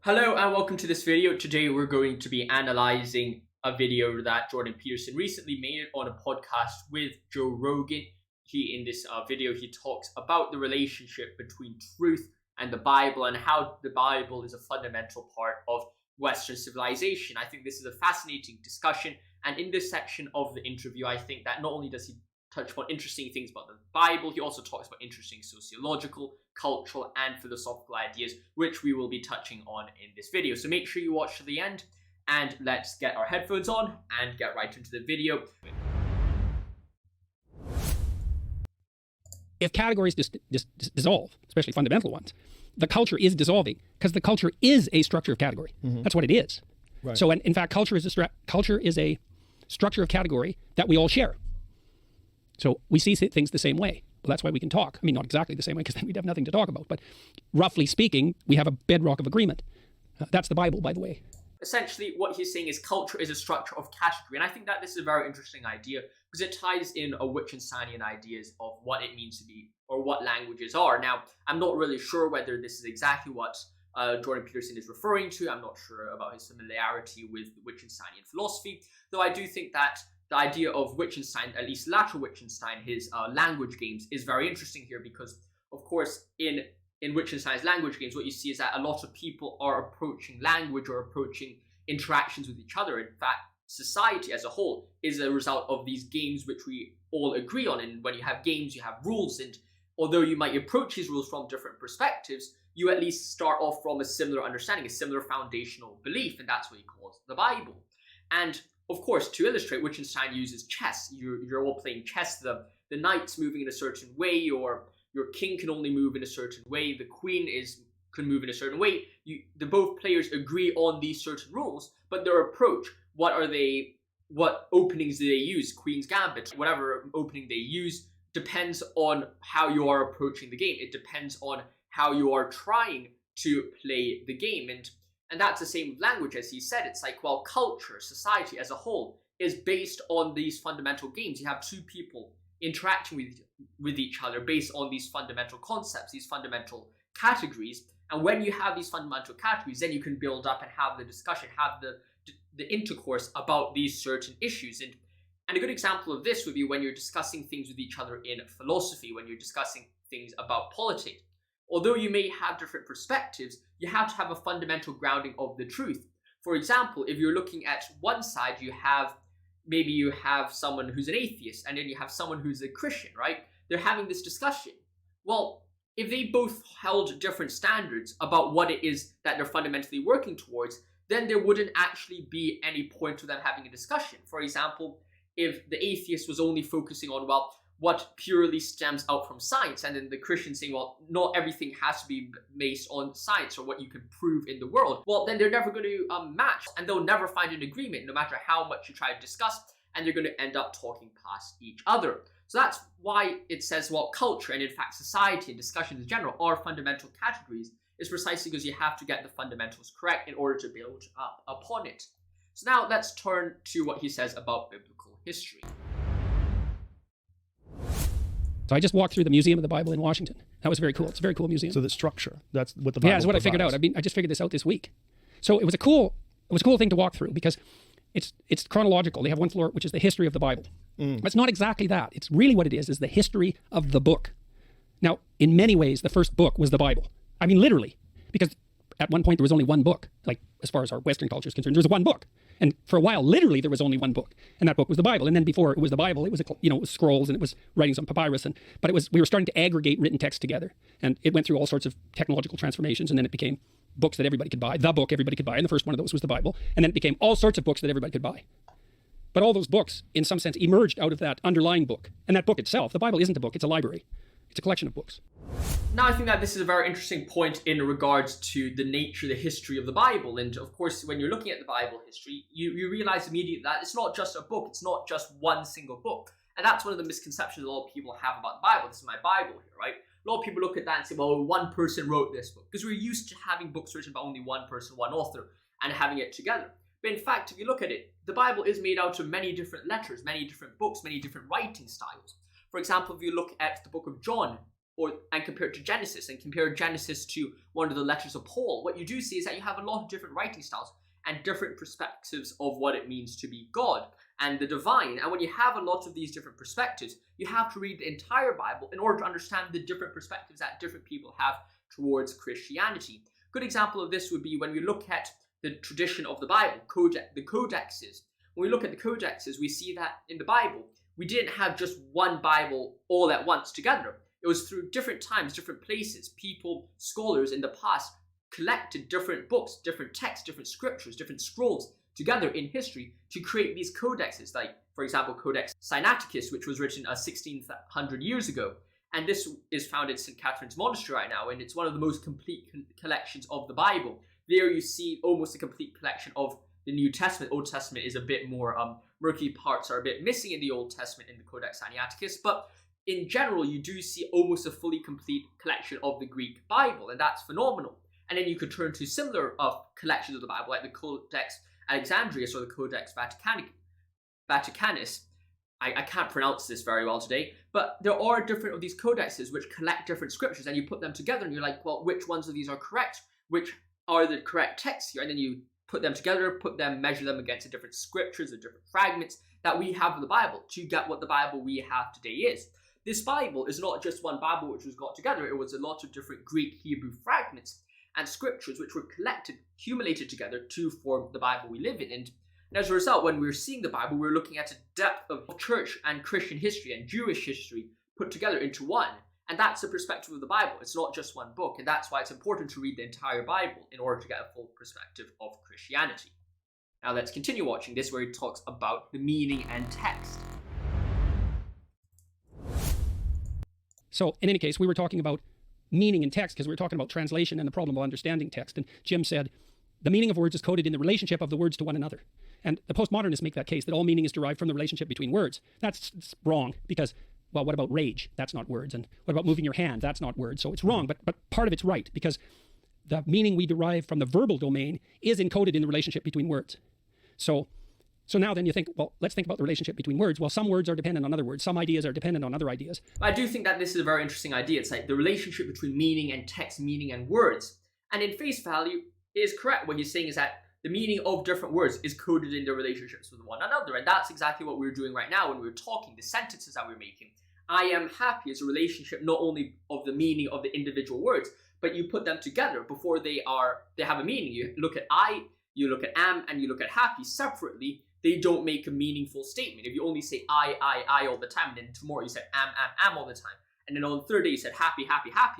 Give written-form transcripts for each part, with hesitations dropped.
Hello and welcome to this video. Today we're going to be analyzing a video that Jordan Peterson recently made on a podcast with Joe Rogan. In this video, he talks about the relationship between truth and the Bible and how the Bible is a fundamental part of Western civilization. I think this is a fascinating discussion, and in this section of the interview, I think that not only does he touch upon interesting things about the Bible, he also talks about interesting sociological, cultural, and philosophical ideas, which we will be touching on in this video. So make sure you watch to the end, and let's get our headphones on and get right into the video. If categories dissolve, especially fundamental ones, the culture is dissolving because the culture is a structure of category. Mm-hmm. That's what it is. Right. So in fact, culture is a structure of category that we all share. So we see things the same way. Well, that's why we can talk. I mean, not exactly the same way, because then we'd have nothing to talk about. But roughly speaking, we have a bedrock of agreement. That's the Bible, by the way. Essentially, what he's saying is culture is a structure of category. And I think that this is a very interesting idea because it ties in a Wittgensteinian ideas of what it means to be or what languages are. Now, I'm not really sure whether this is exactly what Jordan Peterson is referring to. I'm not sure about his familiarity with Wittgensteinian philosophy, though I do think that the idea of Wittgenstein, at least later Wittgenstein, his language games, is very interesting here because, of course, in Wittgenstein's language games, what you see is that a lot of people are approaching language or approaching interactions with each other. In fact, society as a whole is a result of these games which we all agree on. And when you have games, you have rules. And although you might approach these rules from different perspectives, you at least start off from a similar understanding, a similar foundational belief. And that's what he calls the Bible. And of course, to illustrate, Wittgenstein uses chess. You're all playing chess. The knight's moving in a certain way, or your king can only move in a certain way. The queen can move in a certain way. The both players agree on these certain rules, but their approach, what openings do they use? Queen's gambit, whatever opening they use, depends on how you are approaching the game. It depends on how you are trying to play the game. And that's the same with language, as he said. It's like, well, culture, society as a whole is based on these fundamental games. You have two people interacting with each other based on these fundamental concepts, these fundamental categories. And when you have these fundamental categories, then you can build up and have the discussion, have the intercourse about these certain issues. And a good example of this would be when you're discussing things with each other in philosophy, when you're discussing things about politics. Although you may have different perspectives, you have to have a fundamental grounding of the truth. For example, if you're looking at one side, maybe you have someone who's an atheist, and then you have someone who's a Christian, right? They're having this discussion. Well, if they both held different standards about what it is that they're fundamentally working towards, then there wouldn't actually be any point to them having a discussion. For example, if the atheist was only focusing on, well, what purely stems out from science, and then the Christian saying, well, not everything has to be based on science or what you can prove in the world, well, then they're never going to match, and they'll never find an agreement, no matter how much you try to discuss, and they're going to end up talking past each other. So that's why it says, well, culture, and in fact society and discussions in general, are fundamental categories, is precisely because you have to get the fundamentals correct in order to build up upon it. So now let's turn to what he says about biblical history. So I just walked through the Museum of the Bible in Washington. That was very cool. It's a very cool museum. So the structure, that's what the Bible that's what provides. I figured out. I just figured this out this week. So it was a cool thing to walk through because it's chronological. They have one floor, which is the history of the Bible. But it's not exactly that. It's really what it is the history of the book. Now, in many ways, the first book was the Bible. I mean, literally, because at one point there was only one book. Like, as far as our Western culture is concerned, there was one book. And for a while, literally, there was only one book, and that book was the Bible. And then before it was the Bible, it was it was scrolls, and it was writings on papyrus, but we were starting to aggregate written text together, and it went through all sorts of technological transformations, and then it became books that everybody could buy, the book everybody could buy, and the first one of those was the Bible, and then it became all sorts of books that everybody could buy. But all those books, in some sense, emerged out of that underlying book, and that book itself, the Bible isn't a book; it's a library, it's a collection of books. Now, I think that this is a very interesting point in regards to the nature, the history of the Bible. And of course, when you're looking at the Bible history, you realize immediately that it's not just a book. It's not just one single book. And that's one of the misconceptions a lot of people have about the Bible. This is my Bible here, right? A lot of people look at that and say, well, one person wrote this book. Because we're used to having books written by only one person, one author, and having it together. But in fact, if you look at it, the Bible is made out of many different letters, many different books, many different writing styles. For example, if you look at the book of John, and compare it to Genesis, and compare Genesis to one of the letters of Paul, what you do see is that you have a lot of different writing styles and different perspectives of what it means to be God and the divine. And when you have a lot of these different perspectives, you have to read the entire Bible in order to understand the different perspectives that different people have towards Christianity. A good example of this would be when we look at the tradition of the Bible, the codexes. When we look at the codexes, we see that in the Bible, we didn't have just one Bible all at once together. It was through different times, different places, people, scholars in the past collected different books, different texts, different scriptures, different scrolls together in history to create these codexes, like, for example, Codex Sinaiticus, which was written 1600 years ago. And this is found in St. Catherine's Monastery right now, and it's one of the most complete collections of the Bible. There you see almost a complete collection of the New Testament. Old Testament is a bit more murky, parts are a bit missing in the Old Testament in the Codex Sinaiticus, but in general, you do see almost a fully complete collection of the Greek Bible, and that's phenomenal. And then you could turn to similar collections of the Bible, like the Codex Alexandrinus or the Codex Vaticanus. I can't pronounce this very well today, but there are different of these codexes which collect different scriptures, and you put them together, and you're like, well, which ones of these are correct? Which are the correct texts here? And then you put them together, measure them against the different scriptures, the different fragments that we have of the Bible to get what the Bible we have today is. This Bible is not just one Bible which was got together. It was a lot of different Greek, Hebrew fragments and scriptures which were collected, accumulated together to form the Bible we live in. And as a result, when we're seeing the Bible, we're looking at a depth of church and Christian history and Jewish history put together into one. And that's the perspective of the Bible. It's not just one book. And that's why it's important to read the entire Bible in order to get a full perspective of Christianity. Now let's continue watching this, where he talks about the meaning and text. So in any case, we were talking about meaning in text because we were talking about translation and the problem of understanding text. And Jim said, the meaning of words is coded in the relationship of the words to one another. And the postmodernists make that case, that all meaning is derived from the relationship between words. That's wrong because, well, what about rage? That's not words. And what about moving your hand? That's not words. So it's wrong, but part of it's right because the meaning we derive from the verbal domain is encoded in the relationship between words. So now then you think, well, let's think about the relationship between words. Well, some words are dependent on other words. Some ideas are dependent on other ideas. I do think that this is a very interesting idea. It's like the relationship between meaning and text, meaning and words. And in face value, it is correct. What he's saying is that the meaning of different words is coded in their relationships with one another. And that's exactly what we're doing right now when we're talking, the sentences that we're making. I am happy is a relationship not only of the meaning of the individual words, but you put them together before they have a meaning. You look at I, you look at am, and you look at happy separately. They don't make a meaningful statement. If you only say I all the time, and then tomorrow you said am all the time, and then on the third day you said happy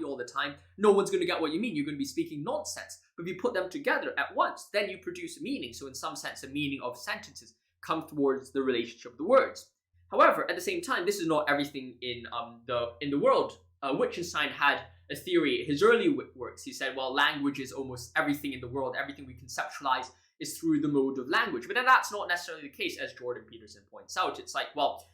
all the time, no one's going to get what you mean. You're going to be speaking nonsense. But if you put them together at once, then you produce a meaning. So in some sense, the meaning of sentences come towards the relationship of the words. However, at the same time, this is not everything in the world. Wittgenstein had a theory, his early works. He said, well, language is almost everything in the world. Everything we conceptualize is through the mode of language. But then that's not necessarily the case, as Jordan Peterson points out. It's like, well,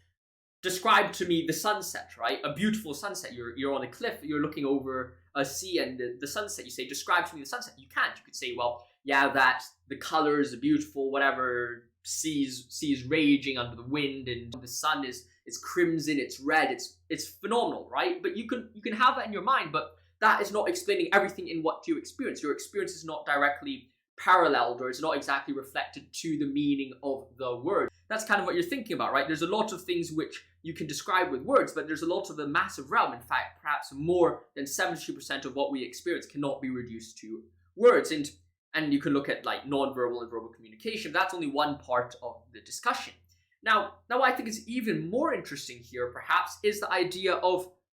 describe to me the sunset, right? A beautiful sunset. You're on a cliff, you're looking over a sea and the sunset. You say, describe to me the sunset. You can't. You could say, well, yeah, that the colors are beautiful, whatever, seas raging under the wind, and the sun is crimson, it's red, it's phenomenal, right? But you can have that in your mind, but that is not explaining everything in what you experience. Your experience is not directly paralleled, or it's not exactly reflected to the meaning of the word. That's kind of what you're thinking about, right? There's a lot of things which you can describe with words, but there's a lot of the massive realm. In fact, perhaps more than 70% of what we experience cannot be reduced to words. And you can look at like non-verbal and verbal communication. That's only one part of the discussion. Now I think is even more interesting here, perhaps, is the idea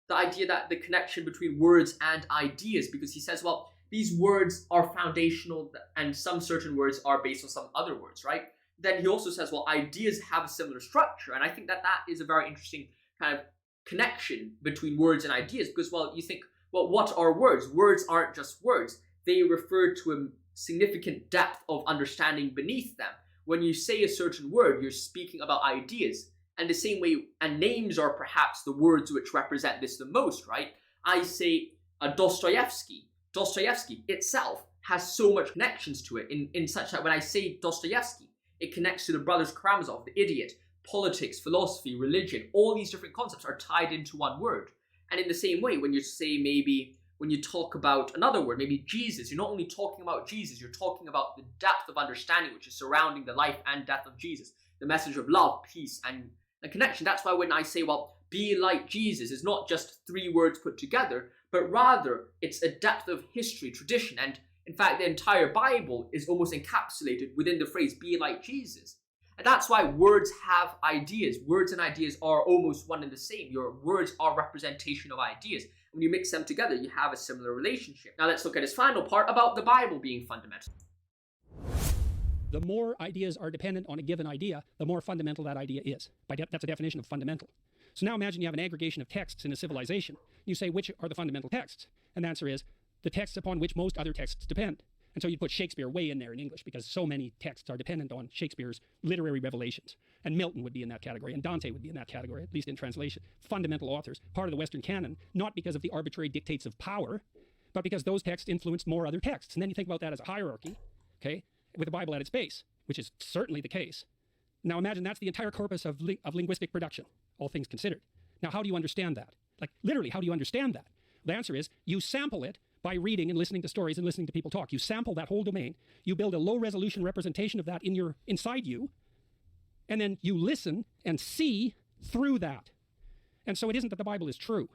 that the connection between words and ideas, because he says, well, these words are foundational and some certain words are based on some other words, right? Then he also says, well, ideas have a similar structure. And I think that is a very interesting kind of connection between words and ideas, because, well, you think, well, what are words? Words aren't just words. They refer to a significant depth of understanding beneath them. When you say a certain word, you're speaking about ideas. And the same way, and names are perhaps the words which represent this the most, right? I say Dostoevsky. Dostoevsky itself has so much connections to it in such that when I say Dostoevsky, it connects to the Brothers Karamazov, the Idiot, politics, philosophy, religion. All these different concepts are tied into one word. And in the same way, when you say maybe, when you talk about another word, maybe Jesus, you're not only talking about Jesus, you're talking about the depth of understanding which is surrounding the life and death of Jesus, the message of love, peace, and connection. That's why when I say, well, be like Jesus, it's not just three words put together, but rather it's a depth of history, tradition, and in fact, the entire Bible is almost encapsulated within the phrase, be like Jesus. And that's why words have ideas. Words and ideas are almost one and the same. Your words are representation of ideas. When you mix them together, you have a similar relationship. Now let's look at his final part about the Bible being fundamental. The more ideas are dependent on a given idea, the more fundamental that idea is. That's a definition of fundamental. So now imagine you have an aggregation of texts in a civilization. You say, which are the fundamental texts? And the answer is, the texts upon which most other texts depend. And so you put Shakespeare way in there in English because so many texts are dependent on Shakespeare's literary revelations. And Milton would be in that category, and Dante would be in that category, at least in translation. Fundamental authors, part of the Western canon, not because of the arbitrary dictates of power, but because those texts influenced more other texts. And then you think about that as a hierarchy, okay, with the Bible at its base, which is certainly the case. Now imagine that's the entire corpus of linguistic production, all things considered. Now how do you understand that? Like literally, how do you understand that? The answer is you sample it by reading and listening to stories and listening to people talk. You sample that whole domain. You build a low-resolution representation of that inside you, and then you listen and see through that. And so it isn't that the Bible is true.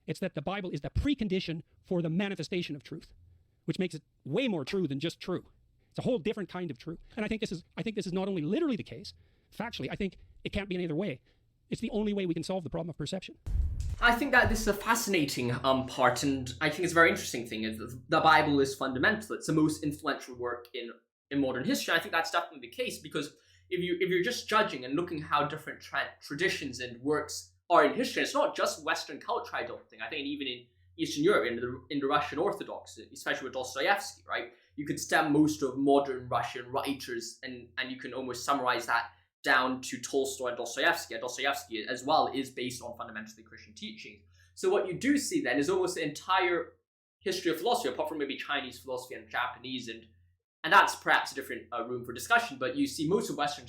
It's that the Bible is the precondition for the manifestation of truth, which makes it way more true than just true. It's a whole different kind of true. And I think this is not only literally the case, factually, I think it can't be any other way. It's the only way we can solve the problem of perception. I think that this is a fascinating part, and I think it's a very interesting thing. Is the Bible is fundamental. It's the most influential work in modern history. I think that's definitely the case, because if you're just judging and looking how different traditions and works are in history, it's not just Western culture. I don't think. I think even in Eastern Europe, in the Russian Orthodox, especially with Dostoevsky, right? You could stem most of modern Russian writers, and you can almost summarize that down to Tolstoy and Dostoevsky. And Dostoevsky as well is based on fundamentally Christian teachings. So what you do see then is almost the entire history of philosophy, apart from maybe Chinese philosophy and Japanese, and that's perhaps a different room for discussion, but you see most of Western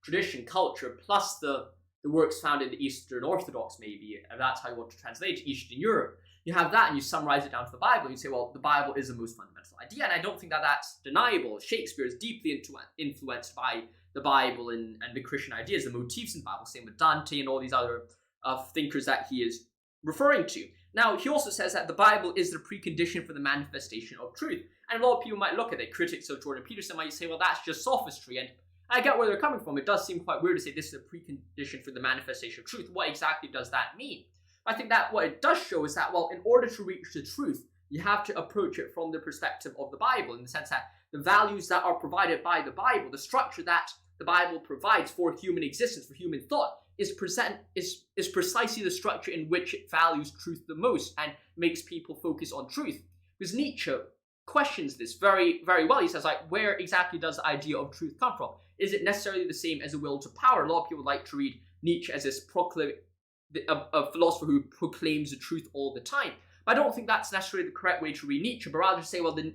tradition, culture, plus the works found in the Eastern Orthodox, maybe, and that's how you want to translate it, Eastern Europe. You have that and you summarize it down to the Bible. You say, well, the Bible is the most fundamental idea, and I don't think that that's deniable. Shakespeare is deeply influenced by the Bible and the Christian ideas, the motifs in the Bible, same with Dante and all these other thinkers that he is referring to. Now, he also says that the Bible is the precondition for the manifestation of truth. And a lot of people might look at it, critics of Jordan Peterson might say, well, that's just sophistry. And I get where they're coming from. It does seem quite weird to say this is a precondition for the manifestation of truth. What exactly does that mean? I think that what it does show is that, well, in order to reach the truth, you have to approach it from the perspective of the Bible, in the sense that the values that are provided by the Bible, the structure that the Bible provides for human existence, for human thought, is precisely the structure in which it values truth the most and makes people focus on truth. Because Nietzsche questions this very, very well. He says, like, where exactly does the idea of truth come from? Is it necessarily the same as a will to power? A lot of people like to read Nietzsche as this a philosopher who proclaims the truth all the time. But I don't think that's necessarily the correct way to read Nietzsche, but rather to say, well, the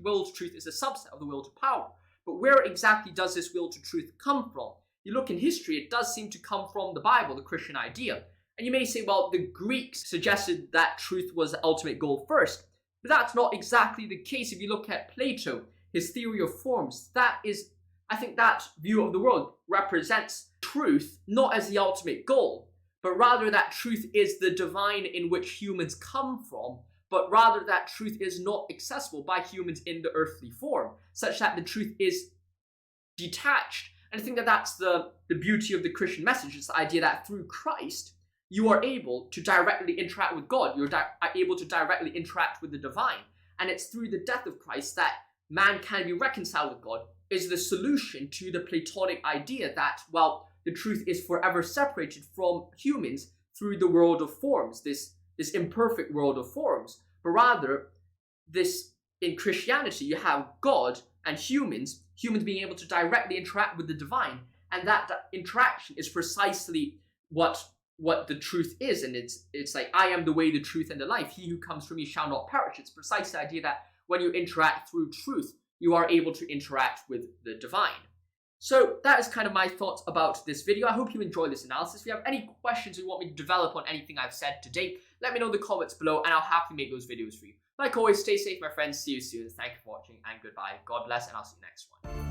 will to truth is a subset of the will to power. But where exactly does this will to truth come from? You look in history, it does seem to come from the Bible, the Christian idea. And you may say, well, the Greeks suggested that truth was the ultimate goal first. But that's not exactly the case. If you look at Plato, his theory of forms, I think that view of the world represents truth not as the ultimate goal, but rather that truth is the divine in which humans come from, but rather that truth is not accessible by humans in the earthly form, such that the truth is detached. And I think that that's the beauty of the Christian message. It's the idea that through Christ, you are able to directly interact with God. You're able to directly interact with the divine. And it's through the death of Christ that man can be reconciled with God, is the solution to the Platonic idea that, well, the truth is forever separated from humans through the world of forms, this imperfect world of forms. But rather, in Christianity, you have God and humans being able to directly interact with the divine. And that interaction is precisely what the truth is. And it's like, I am the way, the truth, and the life. He who comes from me shall not perish. It's precisely the idea that when you interact through truth, you are able to interact with the divine. So that is kind of my thoughts about this video. I hope you enjoyed this analysis. If you have any questions or you want me to develop on anything I've said to date, let me know in the comments below and I'll happily make those videos for you. Like always, stay safe, my friends. See you soon. Thank you for watching and goodbye. God bless, and I'll see you next one.